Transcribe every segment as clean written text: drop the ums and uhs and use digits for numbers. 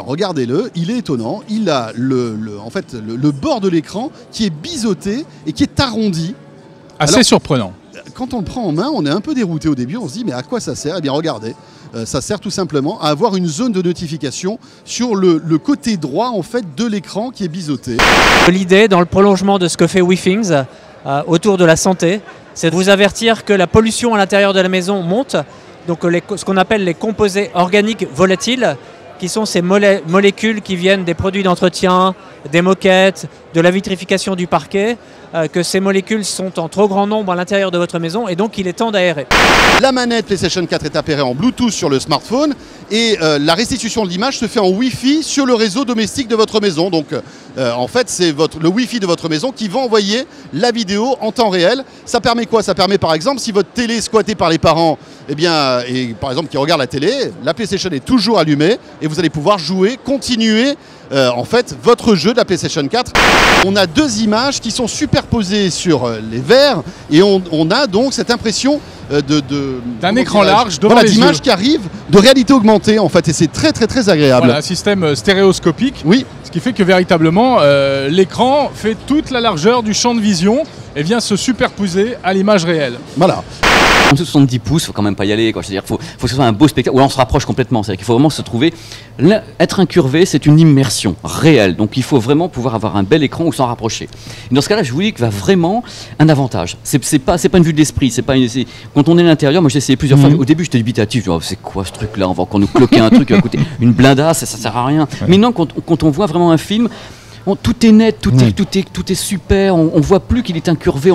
Regardez-le, il est étonnant, il a en fait, le bord de l'écran qui est biseauté et qui est arrondi. Assez surprenant. Quand on le prend en main, on est un peu dérouté au début, on se dit mais à quoi ça sert? Eh bien regardez, ça sert tout simplement à avoir une zone de notification sur le côté droit en fait de l'écran qui est biseauté. L'idée, dans le prolongement de ce que fait WeThings autour de la santé, c'est de vous avertir que la pollution à l'intérieur de la maison monte, donc ce qu'on appelle les composés organiques volatiles, qui sont ces molécules qui viennent des produits d'entretien, des moquettes, de la vitrification du parquet, que ces molécules sont en trop grand nombre à l'intérieur de votre maison et donc il est temps d'aérer. La manette PlayStation 4 est appairée en Bluetooth sur le smartphone et la restitution de l'image se fait en Wi-Fi sur le réseau domestique de votre maison. Donc en fait c'est le Wi-Fi de votre maison qui va envoyer la vidéo en temps réel. Ça permet quoi? Ça permet par exemple si votre télé est squattée par les parents, eh bien, et par exemple qui regardent la télé, la PlayStation est toujours allumée et vous allez pouvoir jouer, continuer en fait votre jeu de la PlayStation 4. On a deux images qui sont superposées sur les verres et on a donc cette impression d'un écran large devant les d'images yeux. qui arrivent de réalité augmentée en fait et c'est très agréable. Voilà, un système stéréoscopique, oui. Ce qui fait que véritablement l'écran fait toute la largeur du champ de vision et vient se superposer à l'image réelle. Voilà. En dessous de 70 pouces, faut quand même pas y aller, quoi. C'est-à-dire qu'il faut que ce soit un beau spectacle, ou alors on se rapproche complètement. C'est-à-dire qu'il faut vraiment se trouver. Là, être incurvé, c'est une immersion réelle. Donc il faut vraiment pouvoir avoir un bel écran ou s'en rapprocher. Et dans ce cas-là, je vous dis qu'il va vraiment un avantage. C'est pas une vue de l'esprit. Quand on est à l'intérieur, moi j'ai essayé plusieurs fois. Au début, j'étais dubitatif. Je me dis, oh, c'est quoi ce truc-là? On va encore nous cloquer un truc qui va coûter une blindasse, ça sert à rien. Ouais. Mais non, quand on voit vraiment un film, tout est net, tout est super, on voit plus qu'il est incurvé.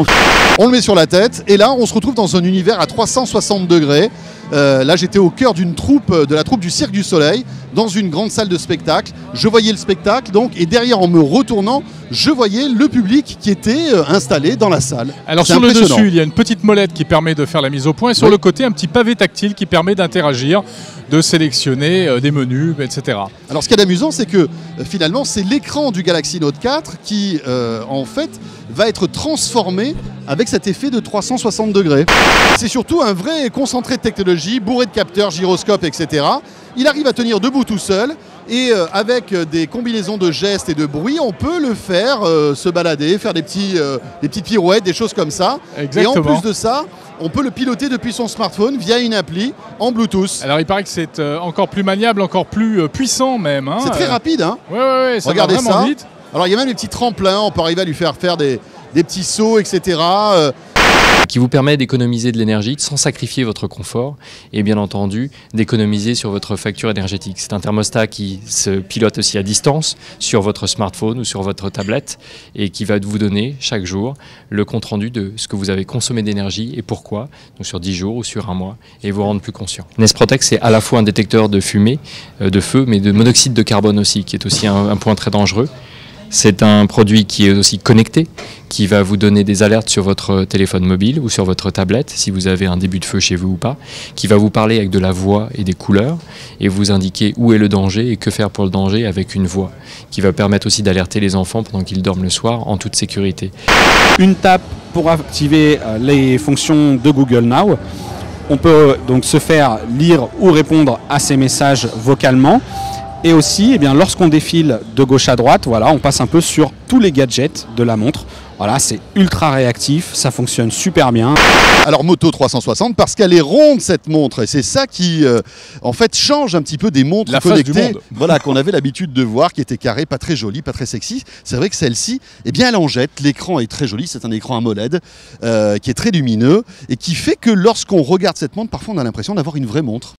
On le met sur la tête et là on se retrouve dans un univers à 360 degrés. Là j'étais au cœur de la troupe du Cirque du Soleil, dans une grande salle de spectacle. Je voyais le spectacle donc et derrière en me retournant, je voyais le public qui était installé dans la salle. Alors sur le dessus, il y a une petite molette qui permet de faire la mise au point et sur le côté un petit pavé tactile qui permet d'interagir, de sélectionner des menus, etc. Alors ce qui est amusant, c'est que finalement c'est l'écran du Galaxy Note 4 qui en fait va être transformé avec cet effet de 360 degrés. C'est surtout un vrai concentré de technologie, bourré de capteurs, gyroscopes, etc. Il arrive à tenir debout tout seul et avec des combinaisons de gestes et de bruits, on peut le faire se balader, faire des petites pirouettes, des choses comme ça. Exactement. Et en plus de ça, on peut le piloter depuis son smartphone via une appli en Bluetooth. Alors il paraît que c'est encore plus maniable, encore plus puissant même. Hein. C'est très rapide. Hein. Ouais, ça regardez va vraiment ça. Vite. Alors il y a même des petits tremplins, on peut arriver à lui faire des petits sauts, etc. Qui vous permet d'économiser de l'énergie sans sacrifier votre confort et bien entendu d'économiser sur votre facture énergétique. C'est un thermostat qui se pilote aussi à distance sur votre smartphone ou sur votre tablette et qui va vous donner chaque jour le compte-rendu de ce que vous avez consommé d'énergie et pourquoi, donc sur 10 jours ou sur un mois, et vous rendre plus conscient. Nest Protect, c'est à la fois un détecteur de fumée, de feu, mais de monoxyde de carbone aussi, qui est aussi un point très dangereux. C'est un produit qui est aussi connecté, qui va vous donner des alertes sur votre téléphone mobile ou sur votre tablette, si vous avez un début de feu chez vous ou pas, qui va vous parler avec de la voix et des couleurs, et vous indiquer où est le danger et que faire pour le danger avec une voix, qui va permettre aussi d'alerter les enfants pendant qu'ils dorment le soir en toute sécurité. Une tape pour activer les fonctions de Google Now. On peut donc se faire lire ou répondre à ces messages vocalement. Et aussi, lorsqu'on défile de gauche à droite, voilà, on passe un peu sur tous les gadgets de la montre. Voilà, c'est ultra réactif, ça fonctionne super bien. Alors Moto 360 parce qu'elle est ronde cette montre et c'est ça qui en fait change un petit peu des montres connectées voilà, qu'on avait l'habitude de voir, qui étaient carrées, pas très jolies, pas très sexy. C'est vrai que celle-ci, elle en jette. L'écran est très joli, c'est un écran AMOLED qui est très lumineux et qui fait que lorsqu'on regarde cette montre, parfois on a l'impression d'avoir une vraie montre.